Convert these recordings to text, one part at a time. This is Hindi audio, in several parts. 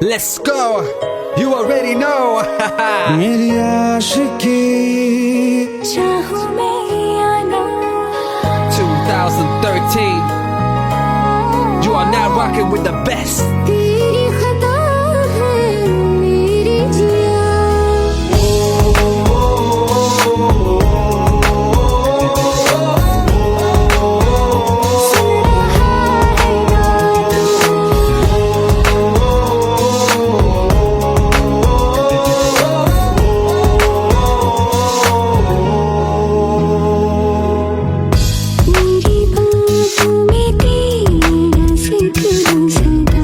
Let's go. You already know. मेरी आशिकी चाहूं मैं या ना 2013. You are now rocking with the best. तेरी खता है मेरी जिया सुन रहा है ना मेरी बाहों में तेरा जिक्र सदा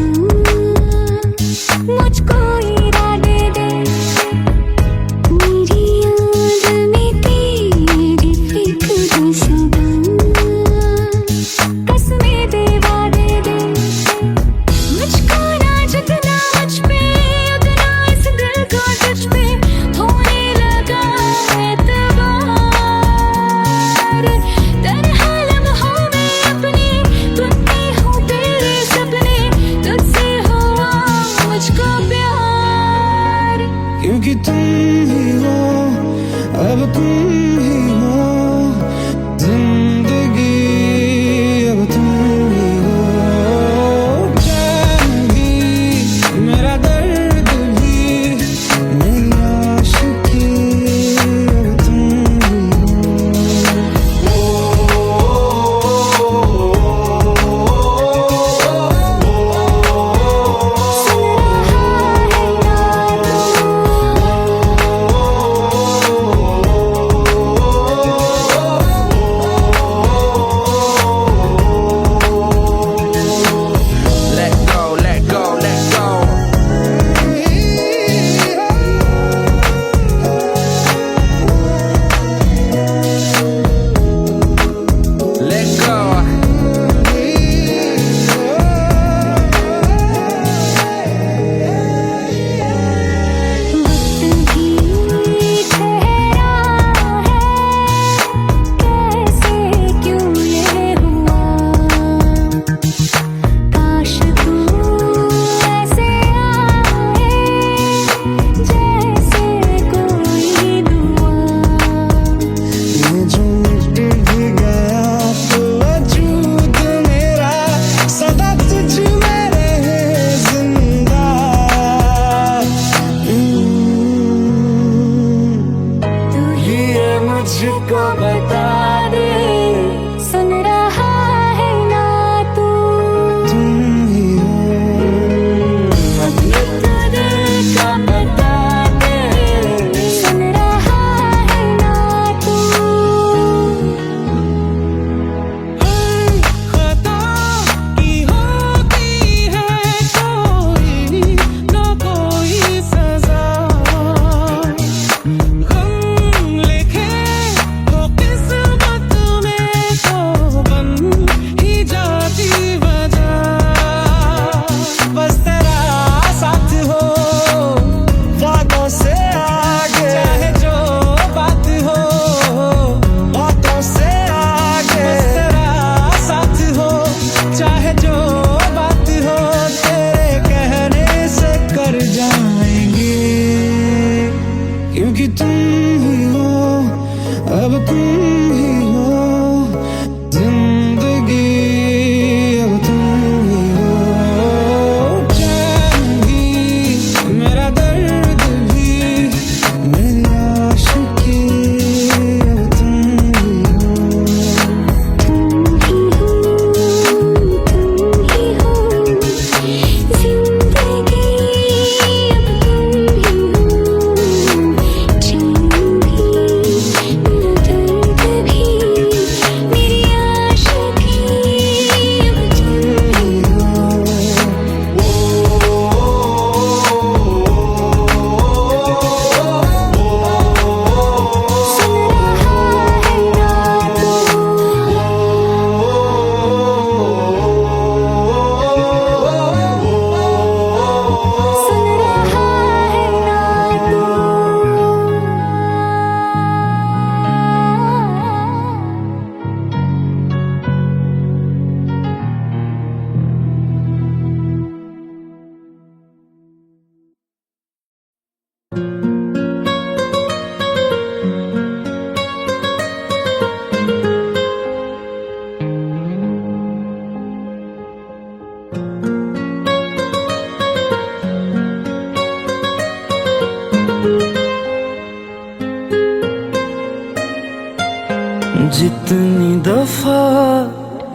जितनी दफा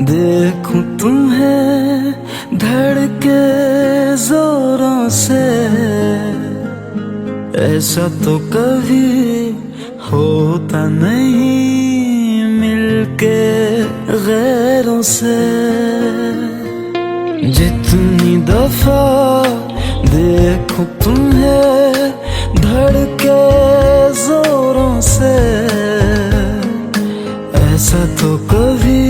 देखूं तुम्हें धड़के जोरों से, ऐसा तो कभी होता नहीं मिलके गैरों से। जितनी दफा देखूं तुम्हें धड़के जोरों से, ऐसा तो कभी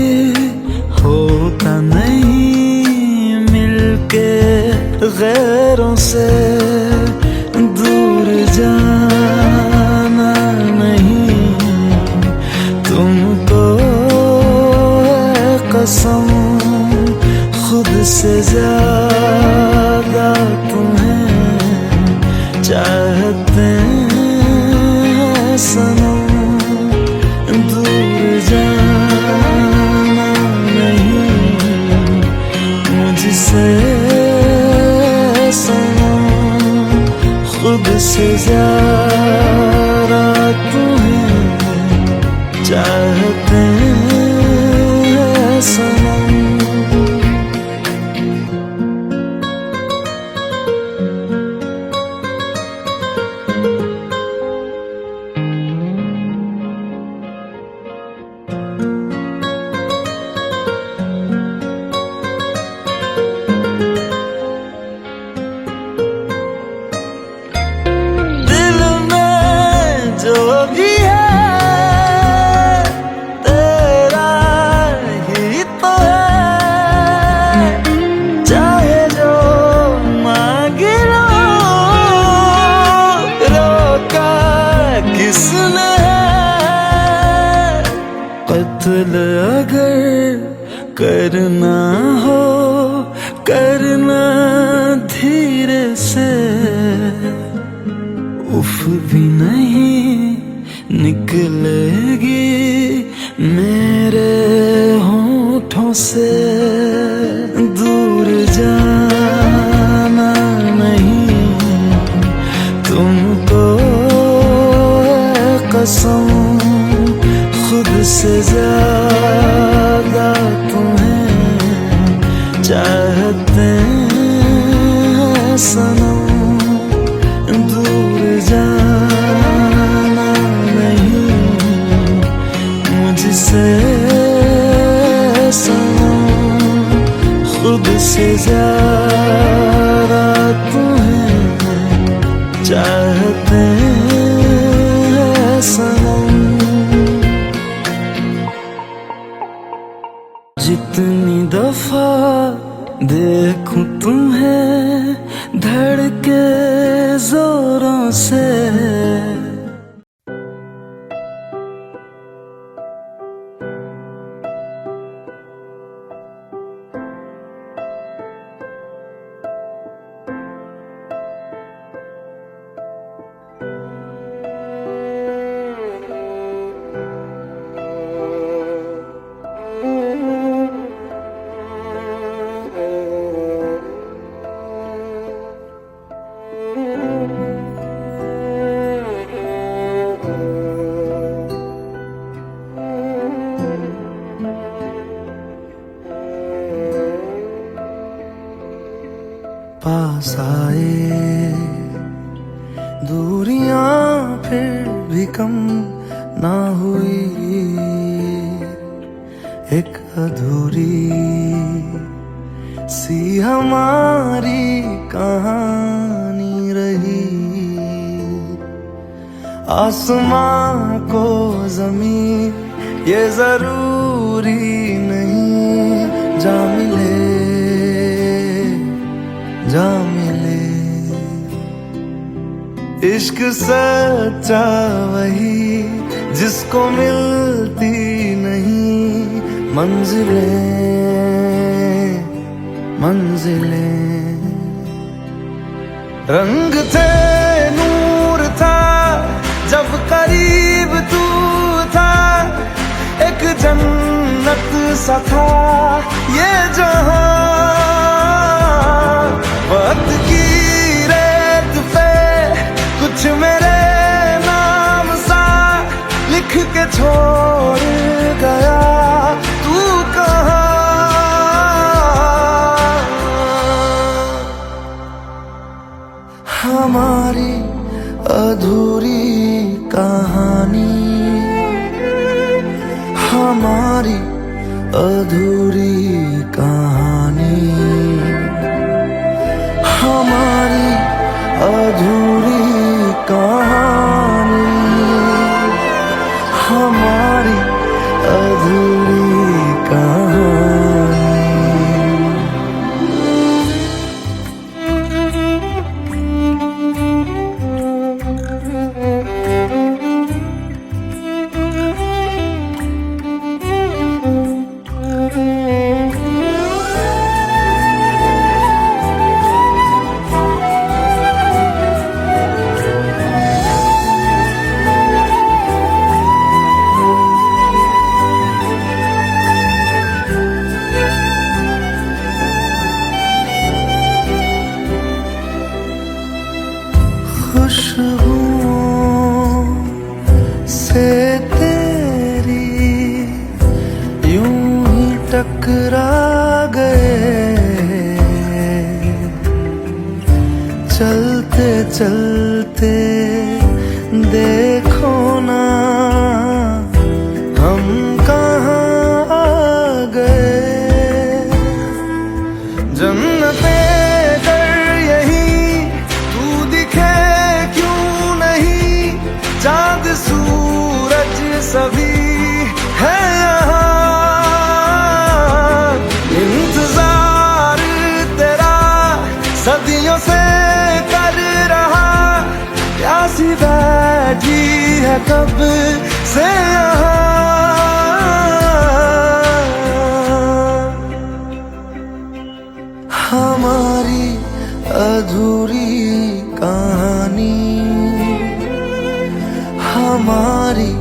होता नहीं मिलके गैरों से। दूर जाना नहीं तुमको है कसम, खुद से ज्यादा तुम्हें चाहते हैं सनम। दूर जाना नहीं मुझसे सनम, खुद से ज्यादा तुम्हें चाहते हैं सनम। जो भी है तेरा ही तो है, चाहे जो मांग लो, रोका किसने है। कत्ल अगर करना हो करना धीरे से, उफ भी नहीं निकलेगी मेरे होठों से। दूर जाना नहीं तुमको है कसम, खुद से ज्यादा तुम्हें चाहते हैं सनम। दूर जाना नहीं मुझसे सनम, खुद से ज्यादा तुम्हें चाहते हैं सनम। जितनी दफा देखूं तुम्हें धड़के जोरों से, पास आए दूरियां फिर भी कम ना हुई, एक अधूरी सी हमारी कहानी रही। आसमां को ज़मीन ये जरूरी नहीं, जा मिले जा मिले। इश्क सच्चा वही जिसको मिलती नहीं मंजिलें मंजिलें। रंग थे नूर था जब करीब तू था, एक जन्नत सा था ये जहां। वक्त की रेत पे कुछ मेरे नाम सा लिख के छोड़ हमारी अधूरी कहानी, हमारी अधूरी कहानी, हमारी अधूरी कहानी, हमारी अधूरी कहानी। खुशबुओं से तेरी यूं ही टकरा गए, चलते चलते देखो ना हम कहाँ आ गए। जन्नते चांद सूरज सभी है यहाँ, इंतजार तेरा सदियों से कर रहा, प्यासी बैठी है कब से यहाँ। हमारी अधूरी कहानी, हमारी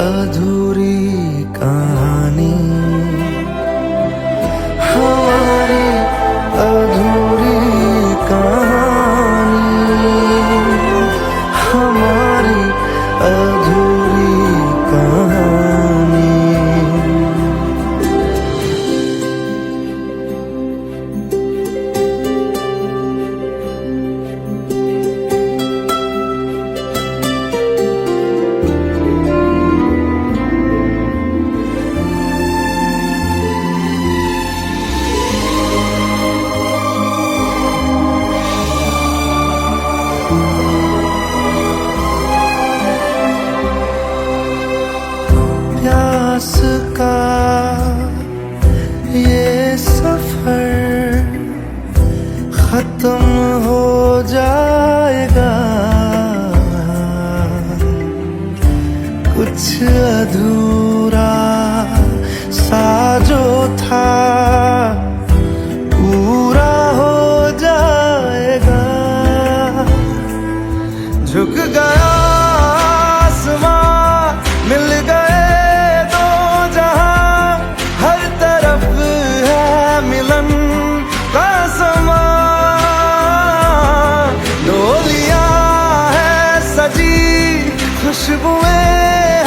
अधूरी कहानी, हमारी अधूरी कहानी, हमारी अधूरी कहानी। प्यास का ये सफर खत्म हो जाएगा, कुछ अधूरा सा जो था पूरा हो जाएगा। झुक गया आसमां, मिल गए दो जहां, हर तरफ है मिलन का समा। डोलियां है सजी, खुशबुएं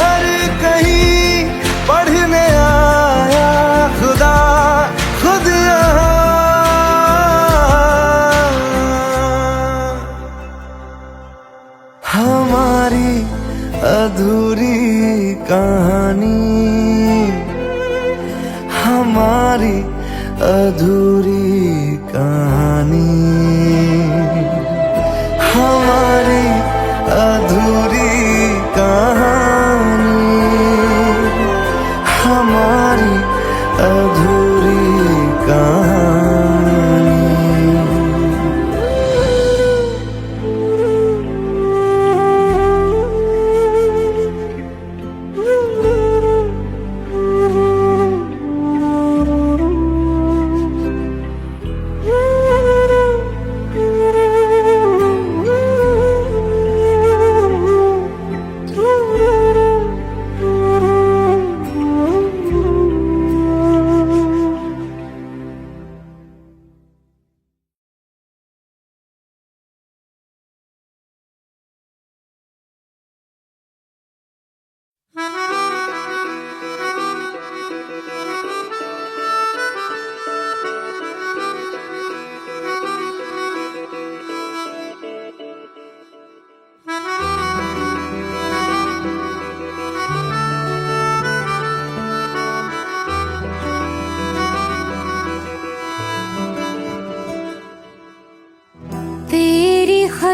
हर कहीं, पढ़ने आया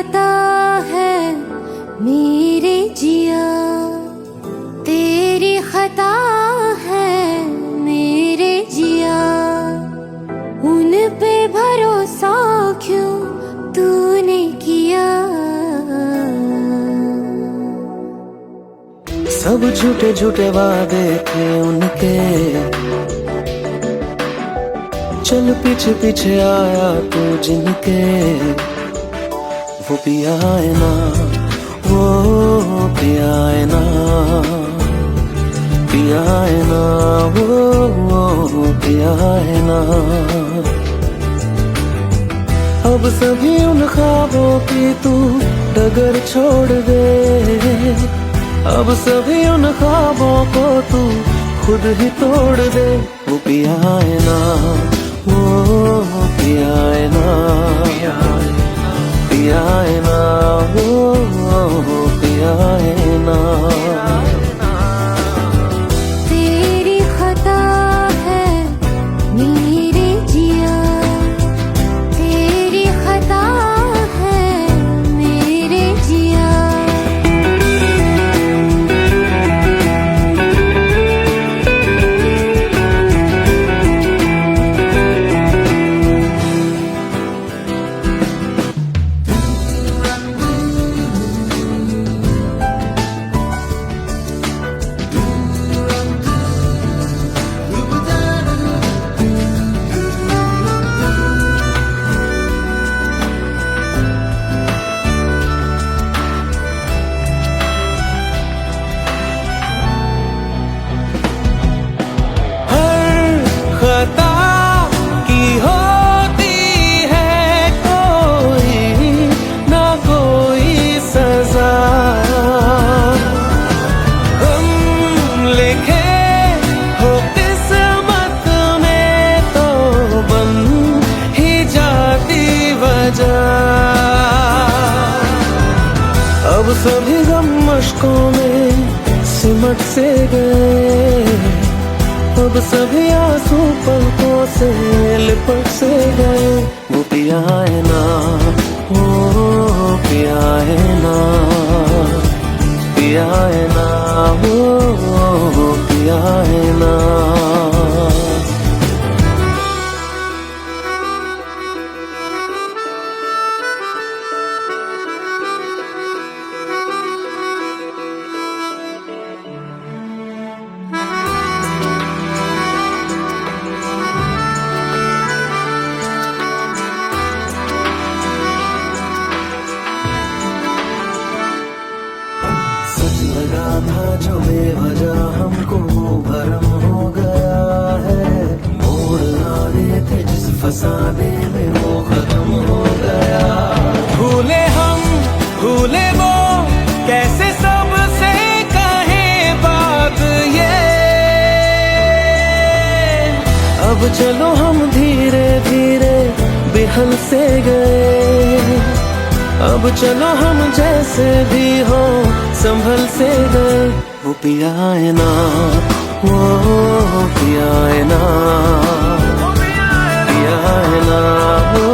खता है मेरे जिया, तेरी खता है मेरे जिया, उन पे भरोसा क्यों तूने किया। सब झूठे झूठे वादे थे उनके, चल पीछे पीछे आया तू जिनके। वो पिया है ना, वो पिया है ना, पिया है ना, वो पिया है ना। अब सभी उन ख्वाबों की तू डगर छोड़ दे, अब सभी उन ख्वाबों को तू खुद ही तोड़ दे। वो पिया है ना, वो पिया है ना, पिया है ना, वो पिया है ना। तेरी खता है मेरे जिया, तेरी खता है मेरे जिया। खता की होती है कोई ना कोई सजा, हम लिखे हो किस्मत में तो बन ही जाती वजह। अब सभी गम मशकों में सिमट से गए, अब सभी आंसू पलकों से लिपट से गए। वो पिया है ना, वो पिया है ना, पिया है ना, वो पिया है ना। सच लगा था जो बेवजह हमको वो भरम हो गया है, मोड़ आने थे जिस फसाने में वो खत्म हो गया। भूले हम भूले वो कैसे सबसे कहे बात ये, अब चलो हम धीरे धीरे बेहल से गए, अब चलो हम जैसे भी हो संभल से गए। वो पिया है ना, वो पिया है ना, पिया है ना, वो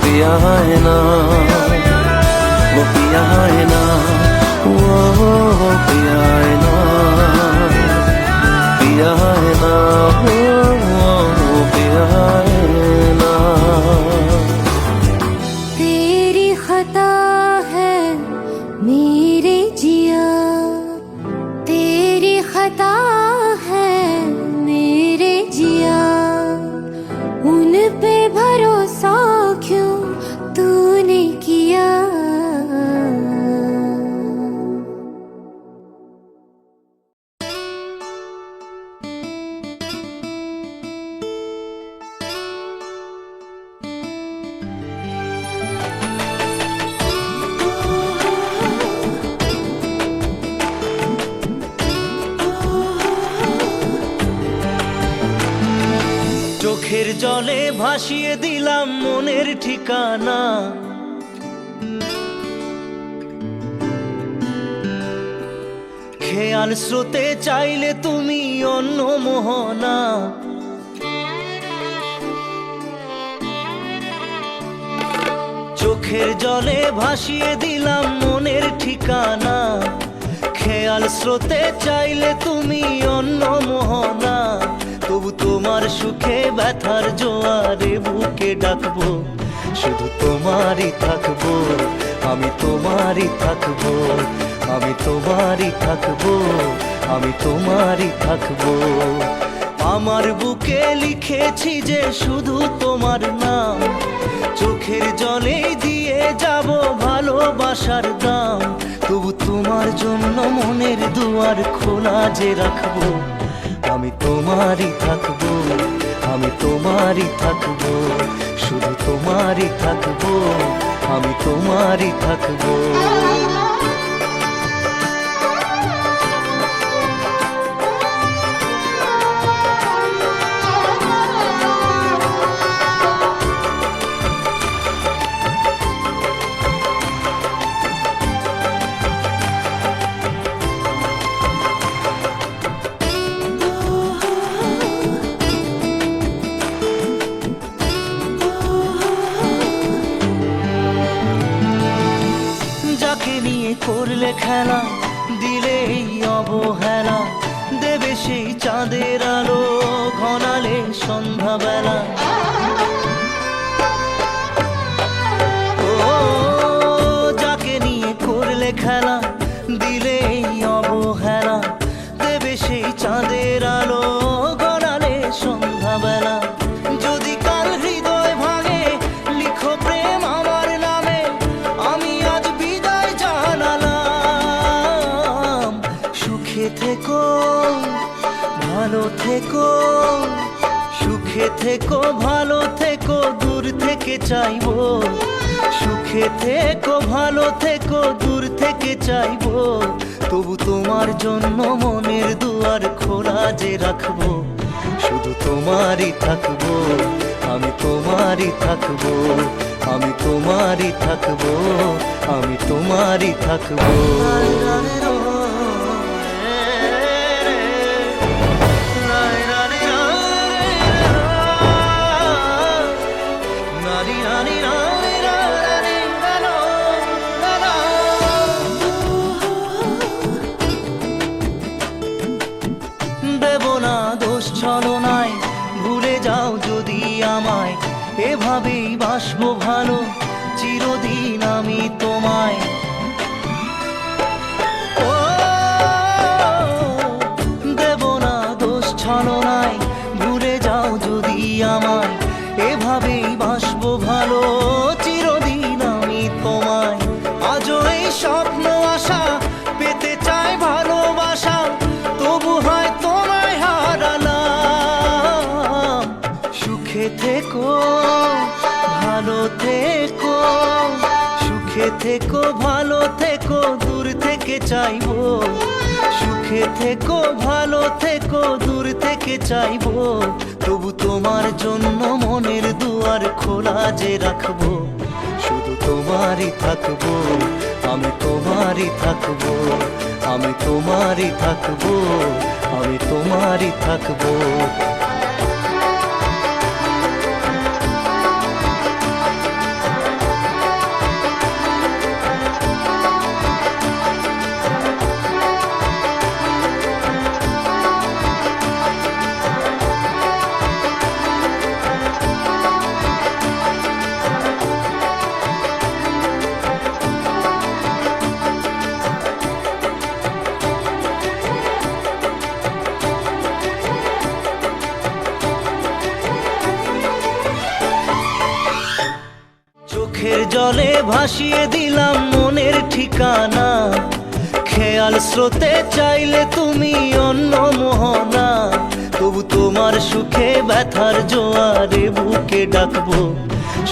पिया है ना, वो पिया है ना, वो पिया है ना, पिया है ना, वो पिया है ना। तेरी खता है मेरे जिया, तेरी खता है मेरे जिया, उन पे भरोसा क्यों तूने किया। চোখের জলে ভাসিয়ে দিলাম মনের ঠিকানা, খেয়াল স্রোতে চাইলে তুমি অন্য মোহনা। চোখে চোখের জলে ভাসিয়ে দিলাম মনের ঠিকানা, খেয়াল স্রোতে চাইলে তুমি অন্য মোহনা, তবু তোমার সুখে ব্যথার জোয়ারে বুকে ডাকবো, শুধু তোমারই থাকবো, আমি তোমারই থাকবো, আমি তোমারই থাকবো, আমি তোমারই থাকবো। আমার বুকে লিখেছি যে শুধু তোমার নাম, চোখের জলে দিয়ে যাব ভালোবাসার দাম, তবু তোমার জন্য মনের দুয়ার খোলা যে রাখবো, আমি তোমারই থাকবো, আমি তোমারই থাকবো, শুধু তোমারই থাকবো, আমি তোমারই থাকবো। যাকে নিয়ে করলে খেলা, দিলে এই অবহেলা, দেবে সেই চাঁদের আলো ঘনালে সন্ধ্যাবেলা। ও যাকে নিয়ে করলে খেলা, দিলে এই অবহেলা, দেবে সেই চাঁদের আলো ঘনালে সন্ধ্যাবেলা। যদি কাল হৃদয় ভাঙে লিখো প্রেম আমার নামে, আমি আজ বিদায় জানালাম। সুখে থেকো ভালো থেকো, সুখে থেকো ভালো থেকো, দূর থেকে চাইবো, সুখে থেকো ভালো থেকো, দূর থেকে চাইবো, তবু তোমার জন্য মনের দুয়ার খোলা যে রাখবো, শুধু তোমারই থাকবো, আমি তোমারই থাকবো, আমি তোমারই থাকবো, আমি তোমারই থাকবো। দেব না দোষ ছলনায়, ভুলে যাও যদি আমায়, এভাবেই বাসবো ভালো চিরদিন আমি তোমায়। ও দেব না দোষ ছলনায়, ভুলে যাও যদি আমায়, এভাবেই বাসবো ভালো চিরদিন আমি তোমায়। আজও এই স্বপ্ন আশা পেতে চাই ভালোবাসা, তবু হয় তোমায় হারালাম। সুখে থেকো ভালো থেকো, সুখে থেকো ভালো থেকো, দূর থেকে চাইবো, সুখে থেকো ভালো থেকো, দূর থেকে চাইবো, তবু তোমার জন্য মনের দুয়ার খোলা যে রাখবো, শুধু তোমারই থাকবো, আমি তোমারই থাকবো, আমি তোমারই থাকবো, আমি তোমারই থাকবো। চোখের জলে ভাসিয়ে দিলাম মনের ঠিকানা, খেয়াল স্রোতে চাইলে তুমি অন্য মোহনা, তবু তোমার সুখে ব্যথার জোয়ারে বুকে ডাকবো,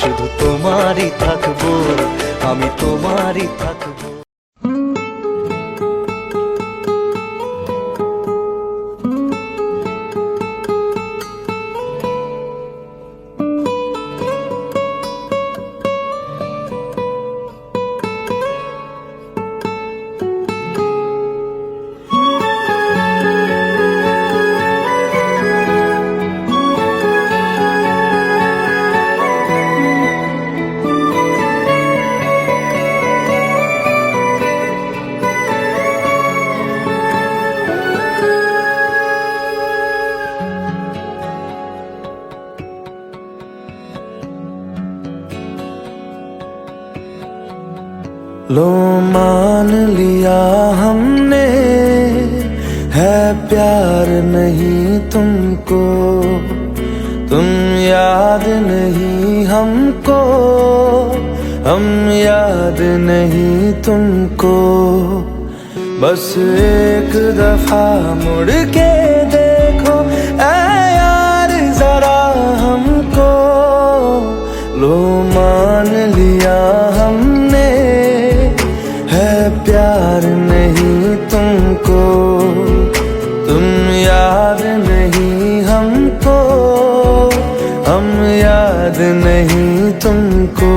শুধু তোমারই থাকবো, আমি তোমারই থাকবো। लो मान लिया हमने, है प्यार नहीं तुमको, तुम याद नहीं हमको, हम याद नहीं तुमको। बस एक दफा मुड़ के देखो ऐ यार जरा हमको, लो मान लिया हमने, है प्यार नहीं तुमको, तुम याद नहीं हमको, हम याद नहीं तुमको।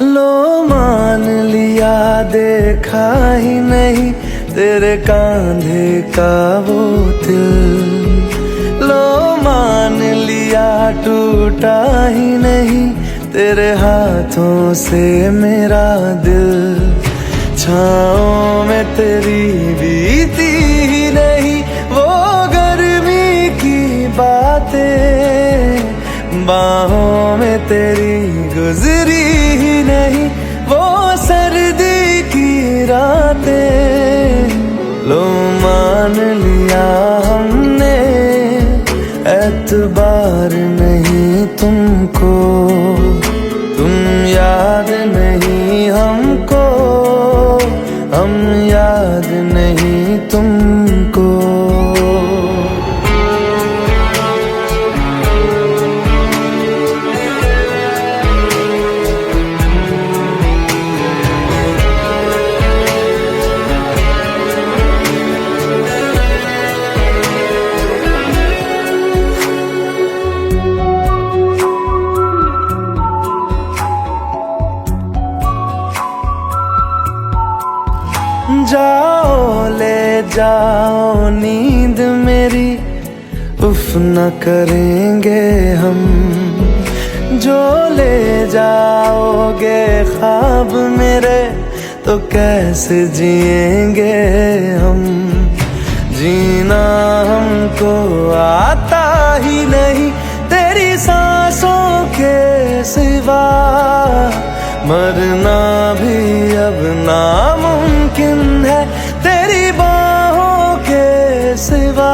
लो मान लिया देखा ही नहीं तेरे कांधे का वो दिल, लो मान लिया टूटा ही नहीं तेरे हाथों से मेरा दिल। छाँव में तेरी बीती ही नहीं वो गर्मी की बातें, बाहों में तेरी गुजरी ही नहीं वो सर्दी की रातें। लो मान लिया हमने, एतबार नहीं तुमको, तुम याद नहीं हमको, हम याद नहीं तुमको। जाओ ले जाओ नींद मेरी, उफ न करेंगे हम, जो ले जाओगे ख्वाब मेरे तो कैसे जिएंगे हम। जीना हमको आता ही नहीं तेरी सांसों के सिवा, मरना भी अब नामुमकिन है तेरी बाहों के सिवा।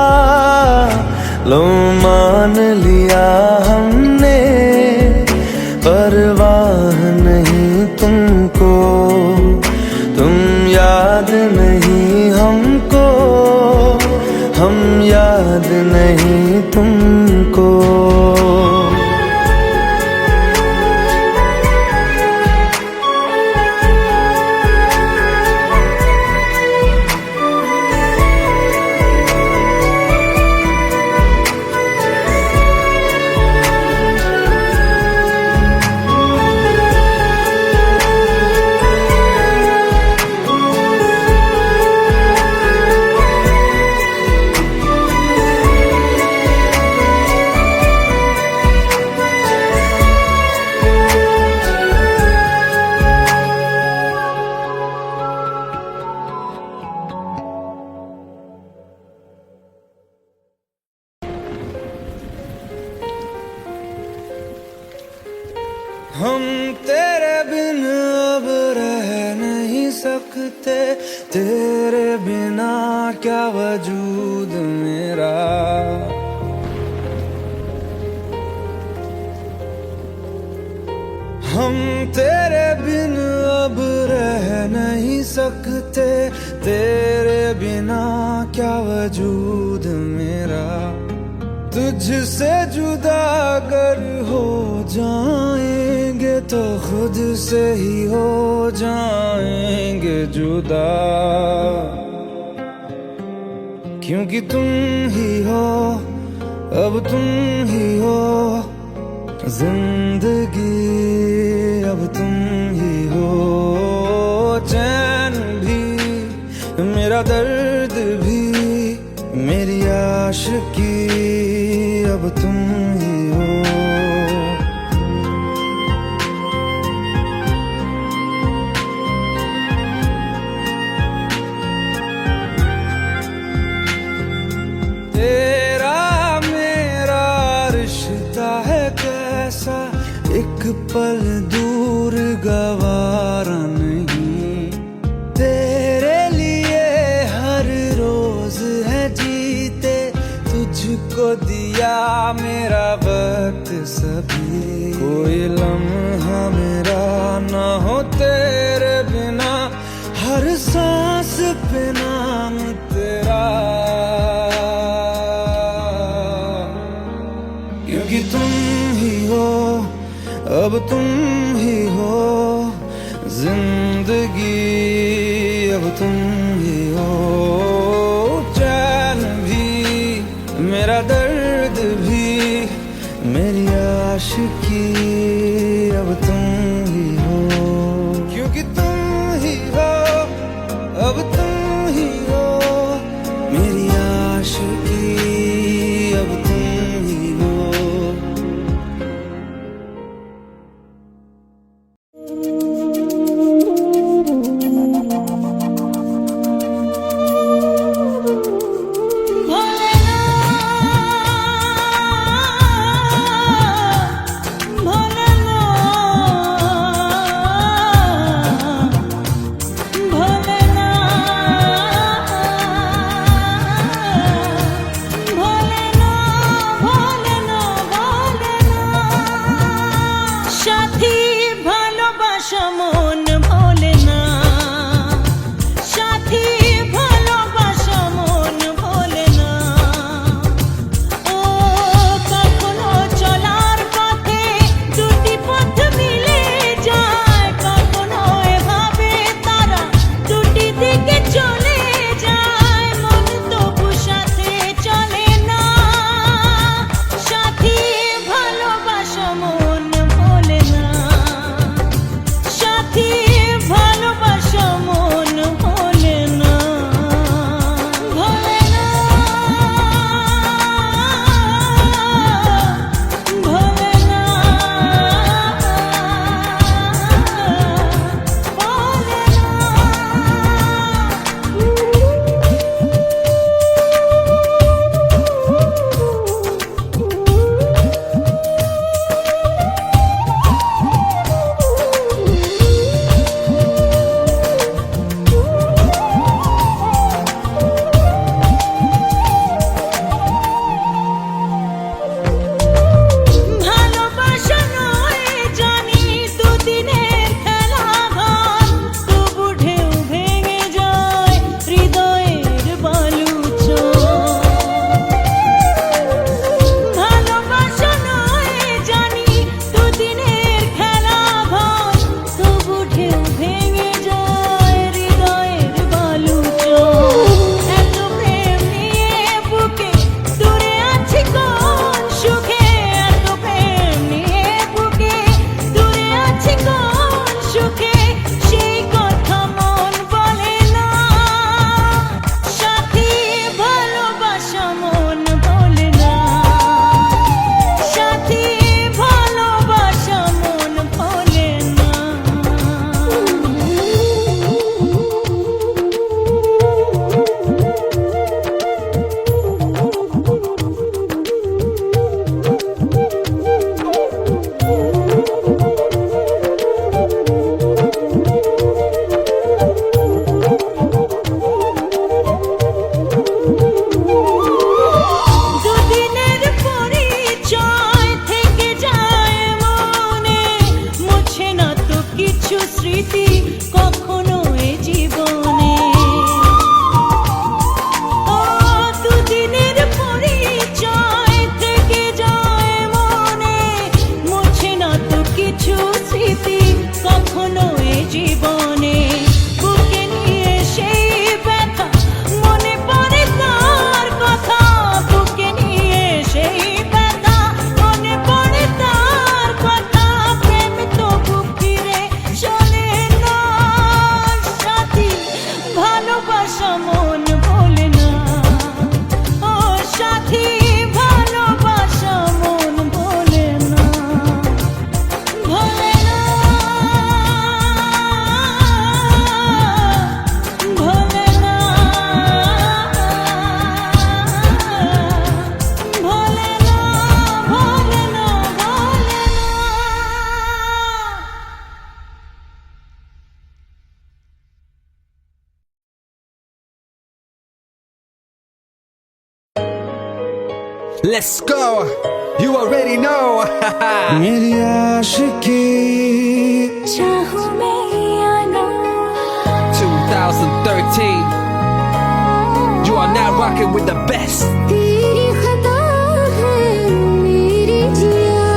लो मान लिया हमने, परवाह नहीं तुमको, तुम याद नहीं हमको, हम याद नहीं तुमको। हम तेरे बिन अब रह नहीं सकते, तेरे बिना क्या वजूद मेरा। हम तेरे बिन अब रह नहीं सकते, तेरे बिना क्या वजूद मेरा। तुझसे जुदा अगर हो जाएंगे तो खुद से ही हो जाएंगे जुदा। क्योंकि तुम ही हो, अब तुम ही हो जिंदगी, अब तुम ही हो चैन भी, मेरा दर्द भी, मेरी आशिकी, अब तुम ही हो। तेरा मेरा रिश्ता है कैसा, एक पल दूर गवारा नहीं, तेरे लिए हर रोज है जीते, तुझको दिया मेरा वक्त सभी, कोई लम्हा मेरा ना हो तेरे बिना, हर सांस पे नाम तेरा, क्योंकि तुम ही हो, अब तुम ही हो जिंदगी, अब तुम ही हो चैन भी, मेरा दर्द भी, मेरी आशिकी, अब तुम ही हो, क्योंकि तुम ही हो, अब तुम ही हो मेरी आशिकी, अब तुम ही हो। Let's go. You already know. मेरी आशिकी चाहूं मैं या ना 2013. You are now rocking with the best. तेरी खता है मेरी जिया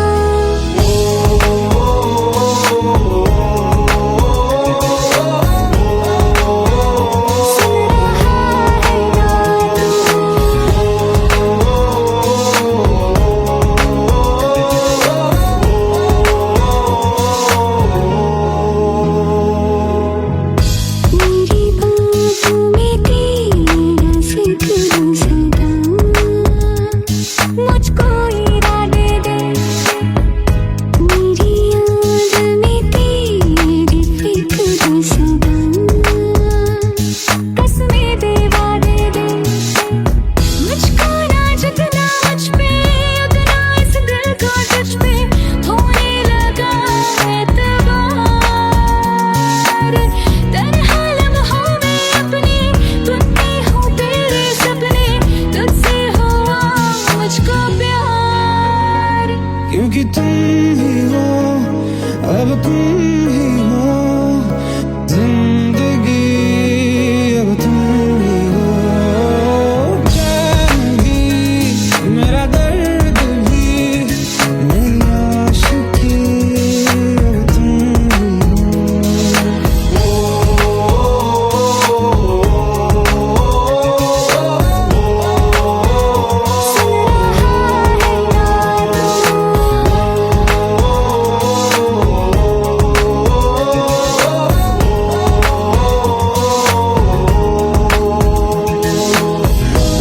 मेरी बाहों में तेरा सिकरूं सदा मुझको इरादे दे मेरी याद में तेरी फिक्र सदा कसमें दे वादे दे मुझको ना जगना मुझ पे उगना इस दिल को तुझ पे होने लगा एतबार तन्हा लम्हों में अपने बुनती हूँ तेरे सपने तुझसे हुआ मुझको प्यार क्योंकि तुम ही हो अब तुम ही हो जिंदगी अब तुम ही हो चैन भी मेरा दर्द भी मेरी आशिकी अब तुम ही हो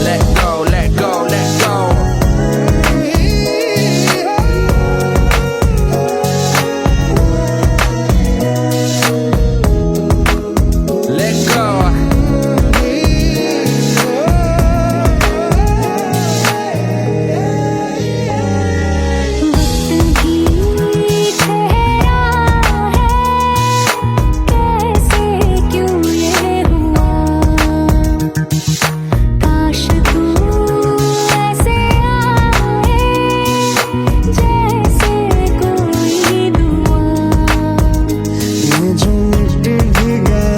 Let go, let go, let go. Let go. वक्त भी ठहरा है कैसे क्यों ये हुआ काश तू ऐसे आए जैसे कोई दुआ ये जो मिट भी गया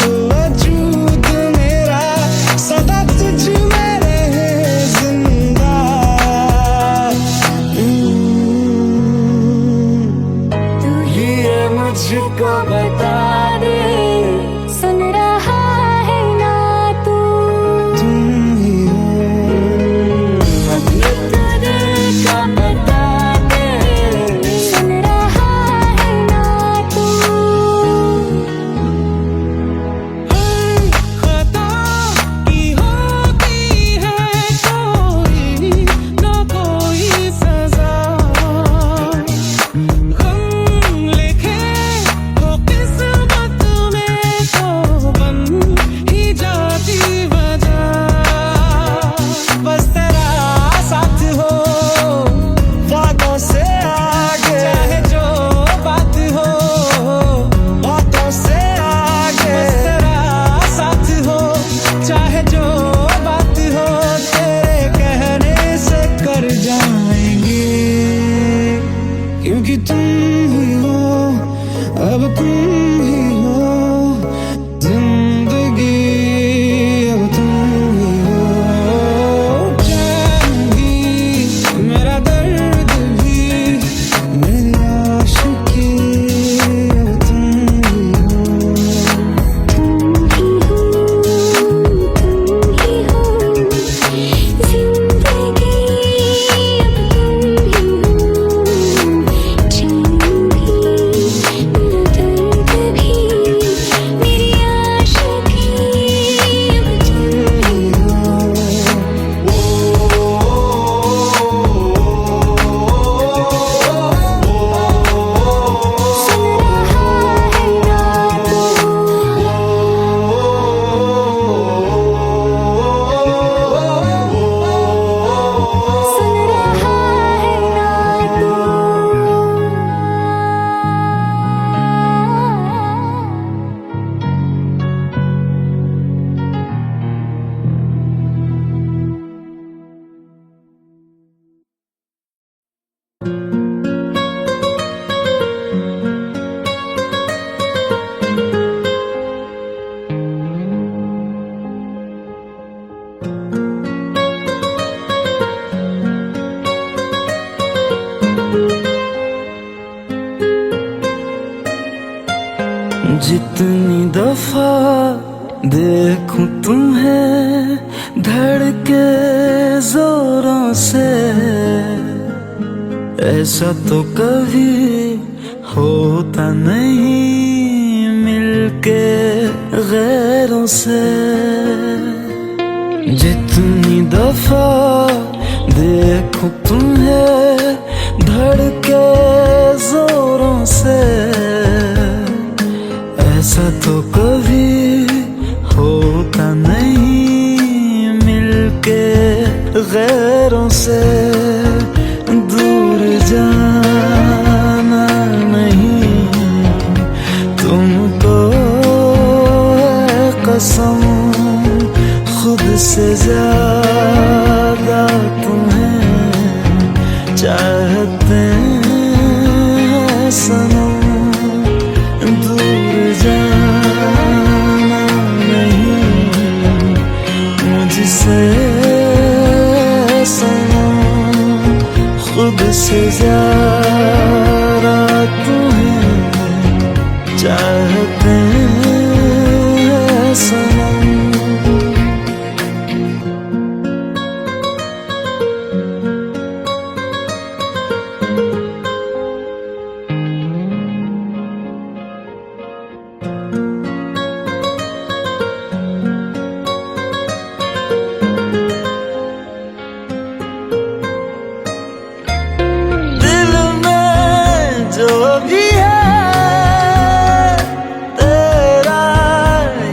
तो वजूद मेरा सदा तुझ में रहे जिंदा तू ही ये मुझको बता दे सुन रहा है ना तू तुम ही हो अपने तुझे का बता दे सुन रहा है ना तू खता की होती है कोई न कोई सजा गम लिखे हो किस्मत में तो बन ही जाती वजह बस तेरा साथ हो बातों से आगे चाहे जो बात हो बातों से आगे बस तेरा साथ हो चाहे जो बात हो तेरे कहने से कर जाएंगे क्योंकि तुम ही हो अब तुम ही हो जिंदगी अब तुम ही हो चैन भी मेरा दर्द भी मेरी आशिकी अब तुम ही हो तुम ही हो तुम ही जितनी दफा देखूं तुम्हें धड़के जोरों से, ऐसा तो कभी होता नहीं मिलके गैरों से। जितनी दफा देखूं तुम्हें धड़के जोरों से, ऐसा तो कभी होता नहीं मिलके गैरों से। दूर जाना नहीं तुमको है कसम, खुद से ज्यादा तुम्हें चाहते हैं सनम। दूर जाना नहीं मुझसे सनम, खुद से ज्यादा तुम्हें चाहते हैं सनम। जो भी है तेरा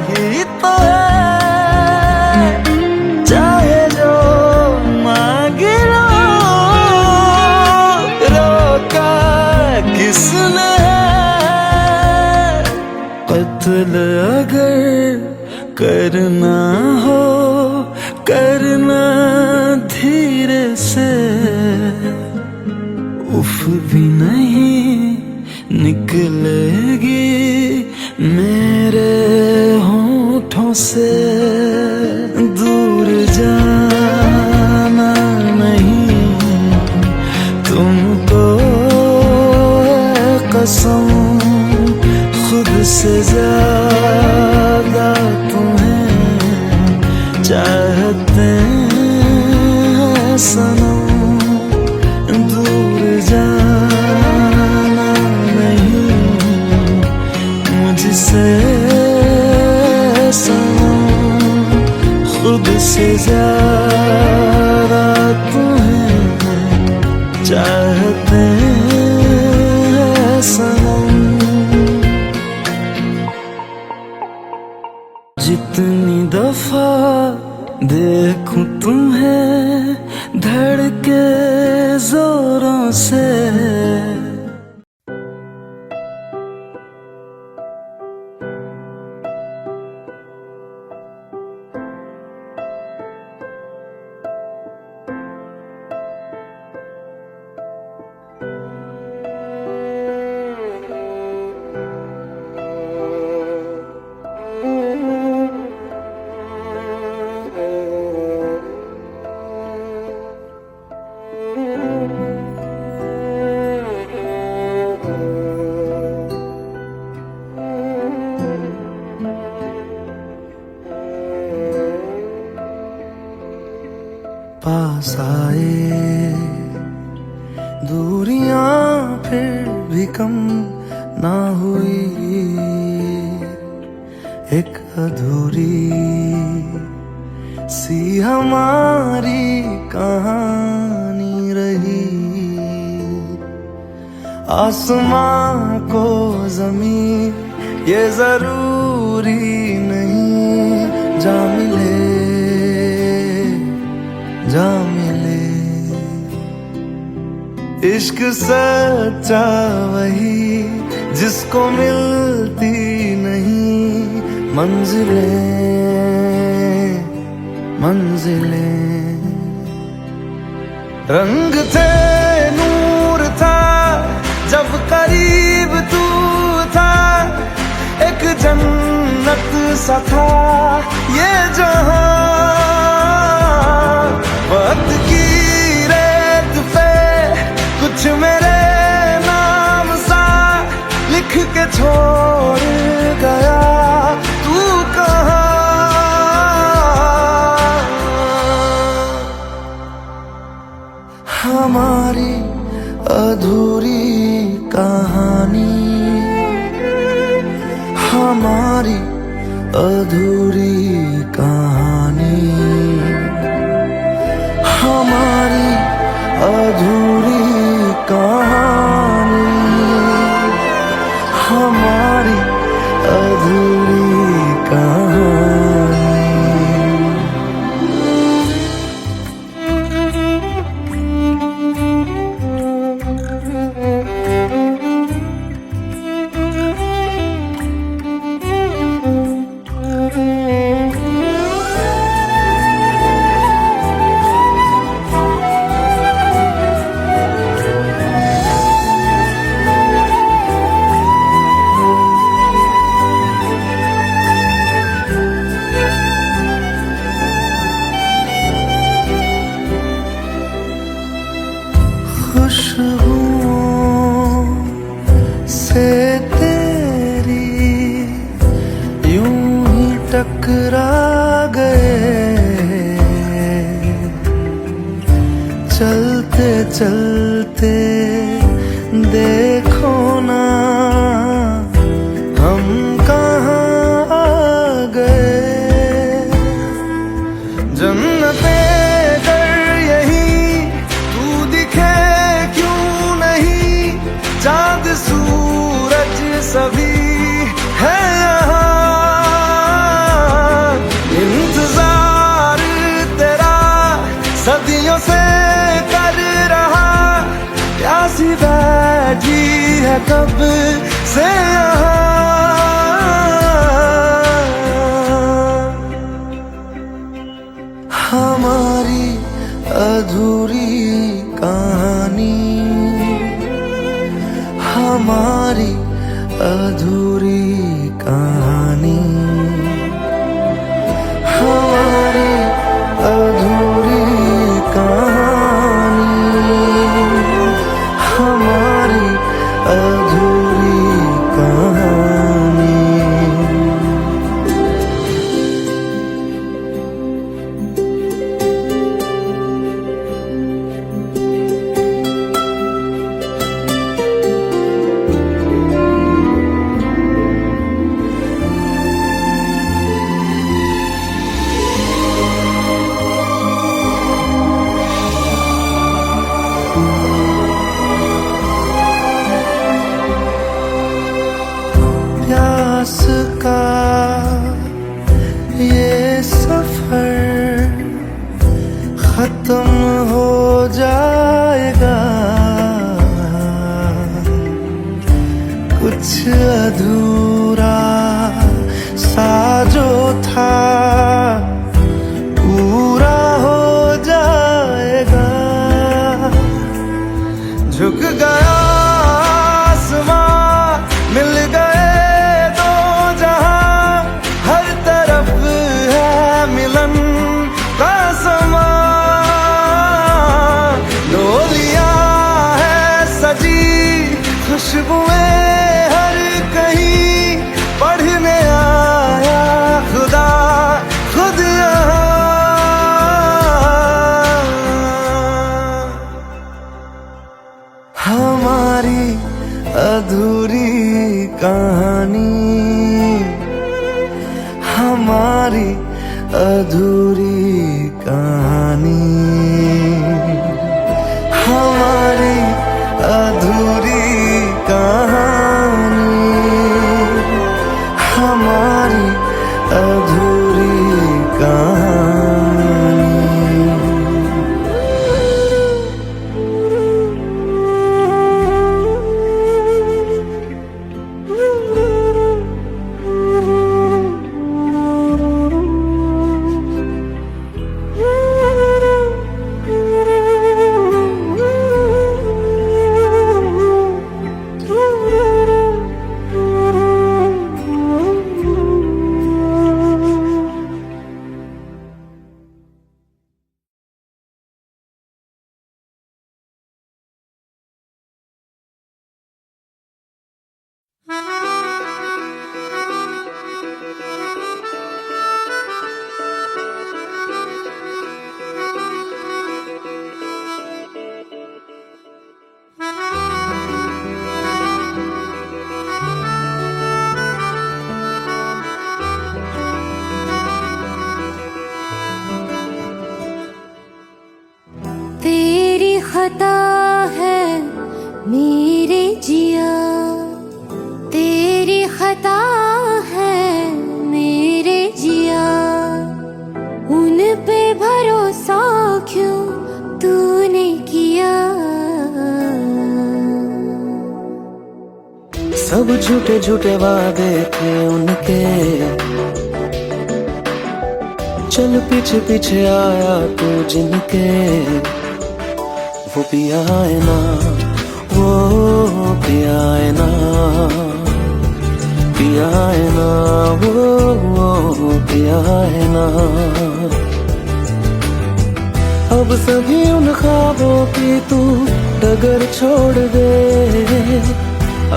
ही तो है, चाहे जो मांग लो, रोका किसने है। कत्ल अगर करना हो करना धीरे से, उफ भी नहीं निकलेगी मेरे होठों से। दूर जाना नहीं तुमको है कसम, खुद से ज्यादा तुम्हें चाहते हैं सनम। दूर जाना नहीं मुझसे सनम, खुद से ज्यादा तुम्हें चाहते हैं सनम। जितनी दफा देखूं तुम्हें धड़के जोरों से, पास आए दूरियां फिर भी कम ना हुई, एक अधूरी सी हमारी कहानी रही। आसमां को ज़मीन ये जरूरी नहीं, जा मिले जा मिले। इश्क सच्चा वही जिसको मिलती नहीं मंजिलें मंजिलें। रंग थे नूर था जब करीब तू था, एक जन्नत सा था ये जहां। वक्त की रेत पे कुछ मेरे नाम सा लिख के छोड़ गया। अधूरी कहानी, हमारी अधूरी कहानी। खुशबुओं से तेरी यूं ही टकरा गए, चलते चलते देखो ना हम कहाँ आ गए। जन्नते चांद सूरज सभी है यहाँ, इंतजार तेरा सदियों से कर रहा, प्यासी बैठी है कब से यहाँ। हमारी अधूरी कहानी, हमारी अधूरी कहानी, हमारी अधूरी कहानी, हमारी अधूरी कहानी। प्यास का ये सफर खत्म हो जाएगा, कुछ अधूरा सा जो था पूरा हो जाएगा। झुक गया आसमां, मिल गए दो जहां, हर तरफ है मिलन का समा। डोलियां है सजी, खुशबुएं हर कहीं, पढ़ने आया खुदा खुद यहाँ। हाँ खता है मेरे जिया, तेरी खता है मेरे जिया, उन पे भरोसा क्यों तूने किया। सब झूठे झूठे वादे थे उनके, चल पीछे पीछे आया तू जिनके, वो पिया है ना, वो पिया है ना, पिया है ना, वो पिया है ना। अब सभी उन ख्वाबों की तू डगर छोड़ दे,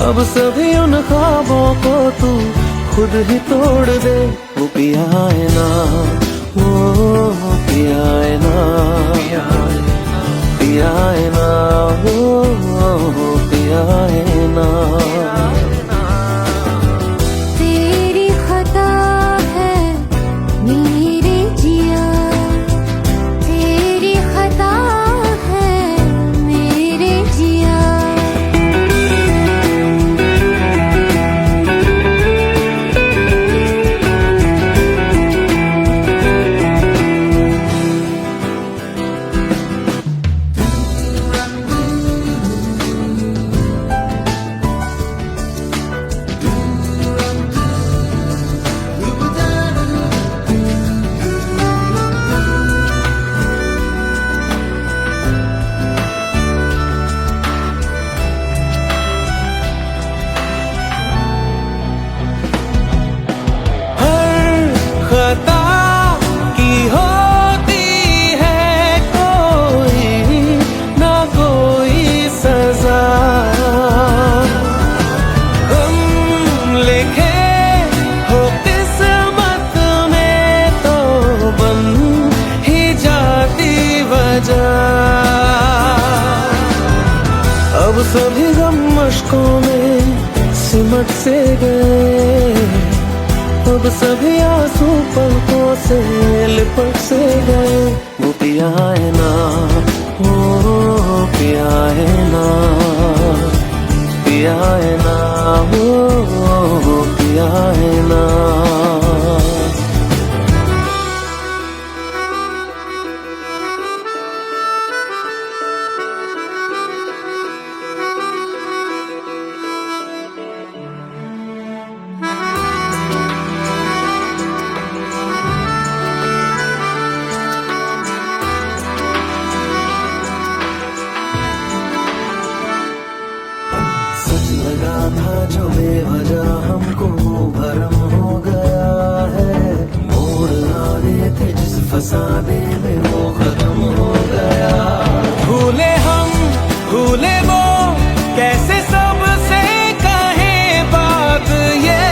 अब सभी उन ख्वाबों को तू खुद ही तोड़ दे। वो पिया है ना, वो पिया है ना, पिया है ना, वो पिया है ना। तेरी खता है मेरे जिया, तेरी खता है मेरे जिया। खता की होती है कोई ना कोई सजा, हम लिखे हो किस्मत में तो बन ही जाती वजह। अब सभी गम मशकों में सिमट से गए, अब सभी आंसू पलकों से लिपट से गए। वो पिया है ना, वो पिया है ना, पिया है ना, वो पिया है ना। सच लगा था जो बेवजह हमको भरम हो गया है, मोड़ आने थे जिस फसाने में वो खत्म हो गया। भूले हम भूले वो, कैसे सबसे कहें बात ये।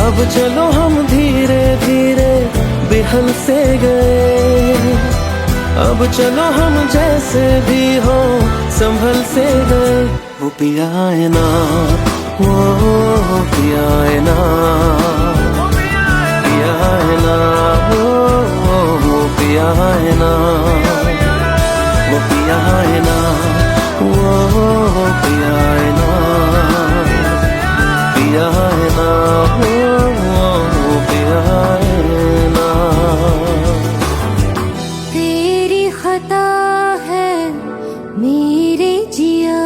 अब चलो हम धीरे धीरे बिहल से गए, अब चलो हम जैसे भी हो संभल से गए। वो पिया है ना, वो पिया है ना, पिया है ना, वो पिया है ना, वो पिया है ना, वो पिया है ना, पिया है ना, वो पिया है ना। तेरी खता है मेरे जिया,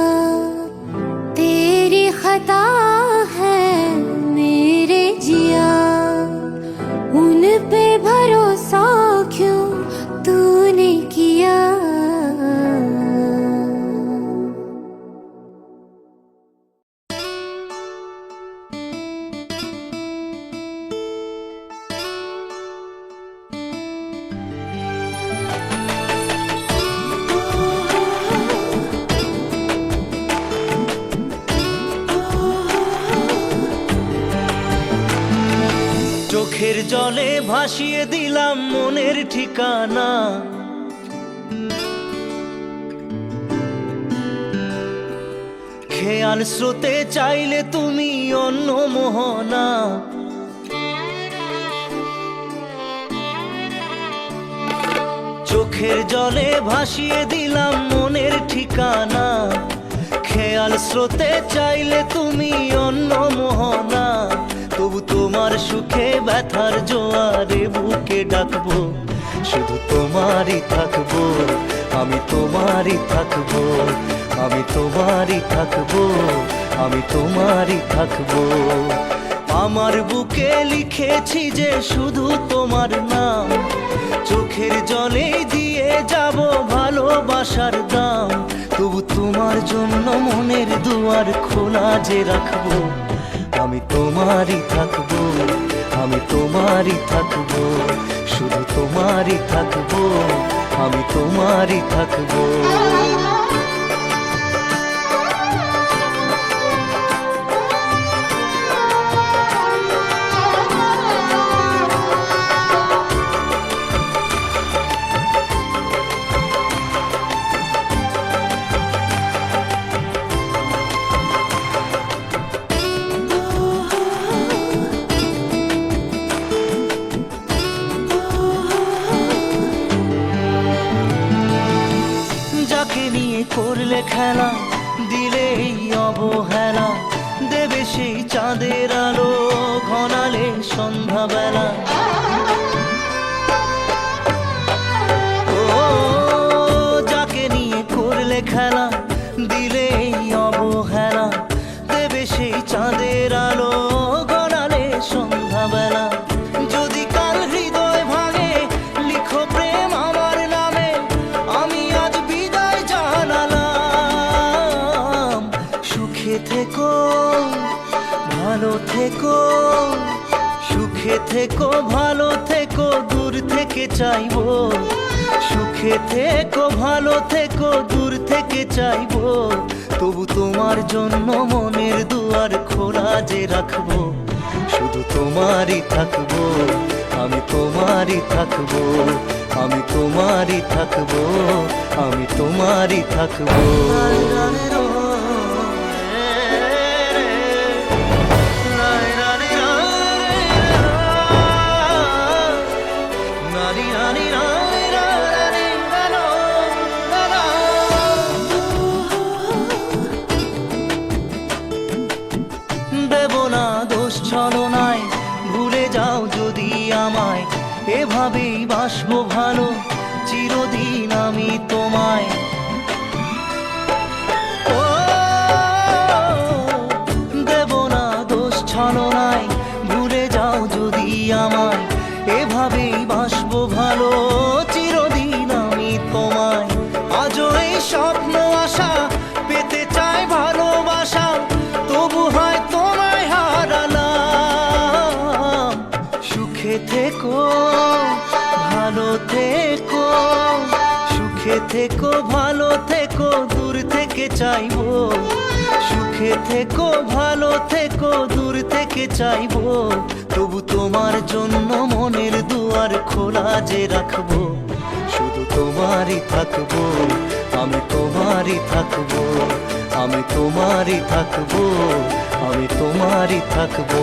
तेरी खता है मेरे जिया, उन पे भरोसा क्यों तूने किया। চোখের জলে ভাসিয়ে দিলাম মনের ঠিকানা, খেয়াল স্রোতে চাইলে তুমি অন্য মোহনা। চোখ চোখের জলে ভাসিয়ে দিলাম মনের ঠিকানা, খেয়াল স্রোতে চাইলে তুমি অন্য মোহনা, তবু তোমার সুখে ব্যথার জোয়ারে বুকে ডাকবো, শুধু তোমারই থাকবো, আমি তোমারই থাকবো, আমি তোমারই থাকবো, আমি তোমারই থাকবো। আমার বুকে লিখেছি যে শুধু তোমার নাম, চোখের জলে দিয়ে যাব ভালোবাসার দাম, তবু তোমার জন্য মনের দুয়ার খোলা যে রাখবো, আমি তোমারই থাকবো, আমি তোমারই থাকবো, শুধু তোমারই থাকবো, আমি তোমারই থাকবো। যাকে নিয়ে করলে খেলা, দিলে এই অবহেলা, দেবে সেই চাঁদের আলো ঘনালে সন্ধ্যাবেলা। ও যাকে নিয়ে করলে খেলা, দিলে এই অবহেলা, দেবে সেই চাঁদের আলো ঘনালে সন্ধ্যাবেলা। যদি কাল হৃদয় ভাঙে লিখো প্রেম আমার নামে, আমি আজ বিদায় জানালাম। সুখে থেকো ভালো থেকো, সুখে থেকো ভালো থেকো, দূর থেকে চাইবো, সুখে থেকো ভালো থেকো, দূর থেকে চাইবো, তবু তোমার জন্য মনের দুয়ার খোলা যে রাখবো, শুধু তোমারই থাকবো, আমি তোমারই থাকবো, আমি তোমারই থাকবো, আমি তোমারই থাকবো। দেব না দোষ ছলনায়, ভুলে যাও যদি আমায়, এভাবেই বাসবো ভালো চিরদিন আমি তোমায়। ও দেব না দোষ ছলনায়, ভুলে যাও যদি আমায়, এভাবেই বাসবো ভালো চিরদিন আমি তোমায়। আজও এই স্বপ্ন আশা পেতে চাই ভালোবাসা, তবু হয় তোমায় হারালাম। সুখে থেকো ভালো থেকো, সুখে থেকো ভালো থেকো, দূর থেকে চাইবো, সুখে থেকো ভালো থেকো, দূর থেকে চাইবো, তবু তোমার জন্য মনের দুয়ার খোলা যে রাখবো, শুধু তোমারই থাকবো, আমি তোমারই থাকবো, আমি তোমারই থাকবো, আমি তোমারই থাকবো।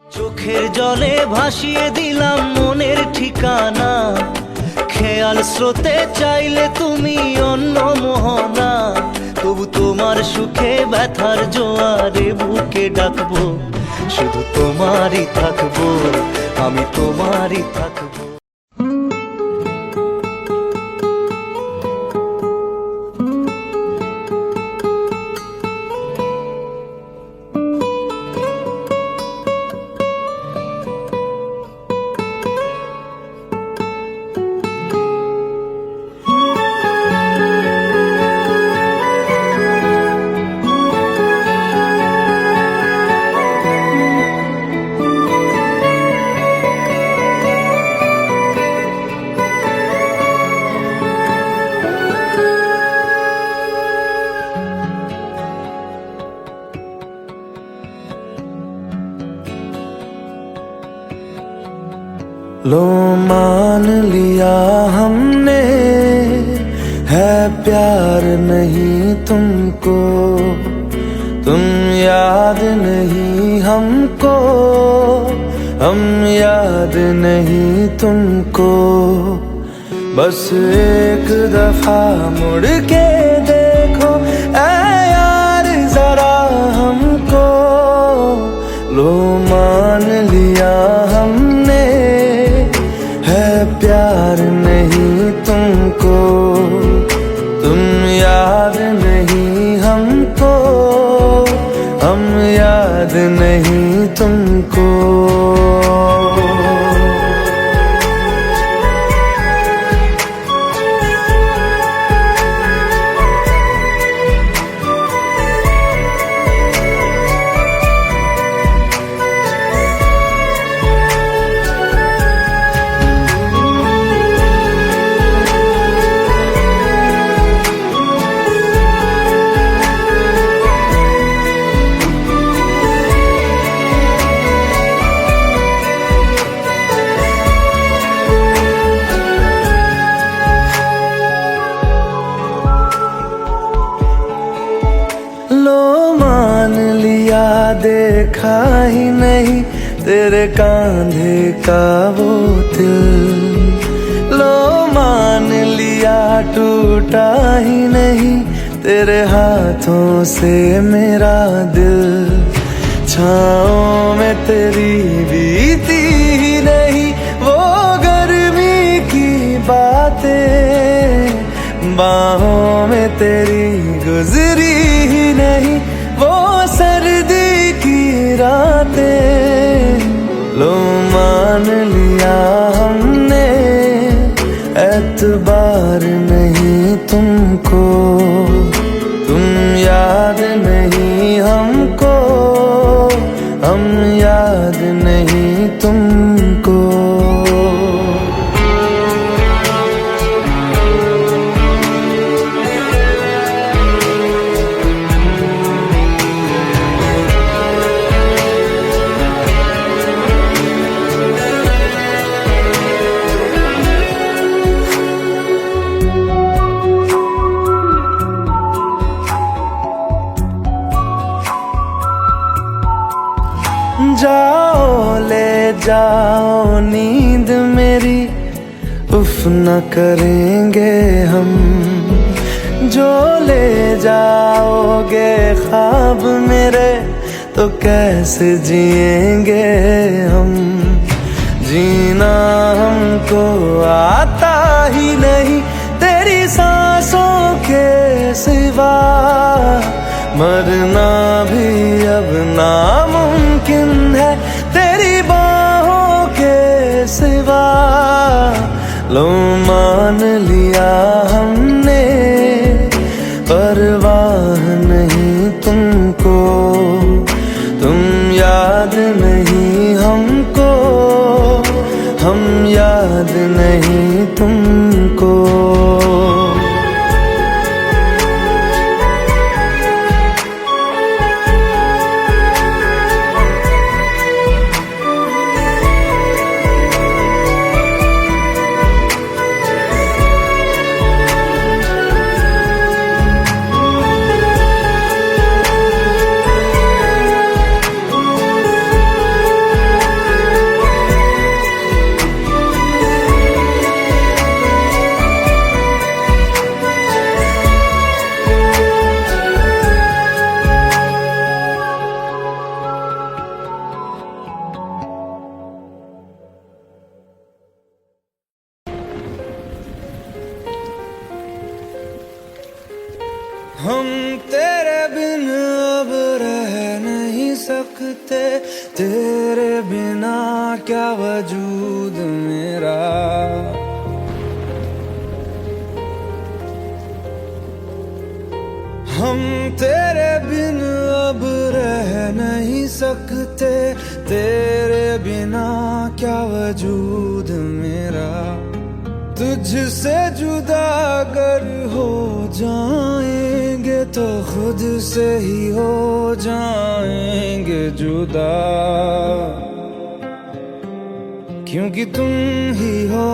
চোখের জলে ভাসিয়ে দিলাম মনের ঠিকানা, খেয়াল স্রোতে চাইলে তুমি অন্য মোহনা, তবু তোমার সুখে ব্যথার জোয়ারে বুকে ডাকবো, শুধু তোমারই থাকবো, আমি তোমারই থাকবো। लो मान लिया हमने, है प्यार नहीं तुमको, तुम याद नहीं हमको, हम याद नहीं तुमको। बस एक दफा मुड़ के देखो ऐ यार जरा हमको, लो मान लिया हमने, है प्यार नहीं तुमको, तुम याद नहीं हमको, हम याद नहीं तुमको। लो मान लिया देखा ही नहीं तेरे कांधे का वो दिल, लो मान लिया टूटा ही नहीं तेरे हाथों से मेरा दिल, छाँव में तेरी बीती ही नहीं वो गर्मी की बातें, बाहों में तेरी गुजरी ही नहीं वो सर्दी की रातें। लो मान लिया हमने, एतबार नहीं तुमको, तुम याद नहीं हमको, हम याद नहीं तुमको। जाओ ले जाओ नींद मेरी, उफ न करेंगे हम, जो ले जाओगे ख्वाब मेरे तो कैसे जिएंगे हम, जीना हमको आता ही नहीं तेरी सांसों के सिवा, मरना भी अब नामुमकिन है तेरी बाहों के सिवा। लो मान लिया हमने, परवाह नहीं तुमको, तुम याद नहीं हमको, हम याद नहीं तुमको। हम तेरे बिन अब रह नहीं सकते, तेरे बिना क्या वजूद मेरा। हम तेरे बिन अब रह नहीं सकते, तेरे बिना क्या वजूद मेरा। तुझसे जुदा अगर हो जाएंगे तो खुद से ही हो जाएंगे जुदा। क्योंकि तुम ही हो,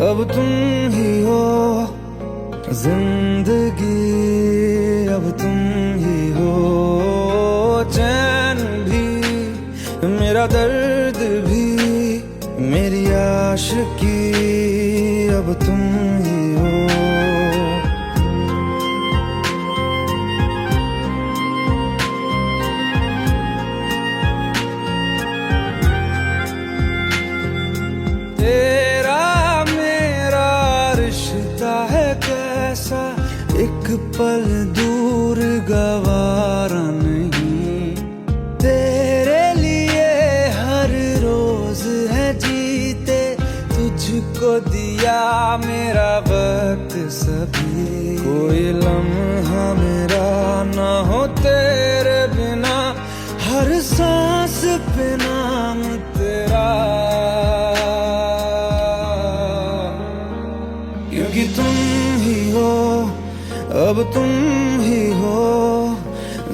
अब तुम ही हो जिंदगी, अब तुम ही हो चैन भी, मेरा दर्द भी, मेरी आशिकी, अब तुम ही हो। तेरा मेरा रिश्ता है कैसा, एक पल दूर गवारा नहीं, तेरे लिए हर रोज है जीते, तुझको दिया मेरा वक्त सभी, कोई लम्हा मेरा ना हो तेरे बिना, हर सांस पे नाम तेरा, क्योंकि तुम ही हो, अब तुम ही हो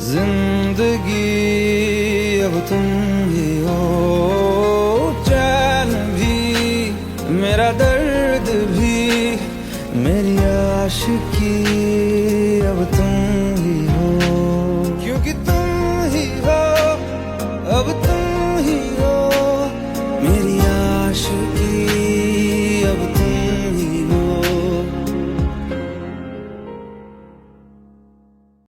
जिंदगी, अब तुम ही हो चैन भी, मेरा दर्द भी, मेरी आशिकी, अब तुम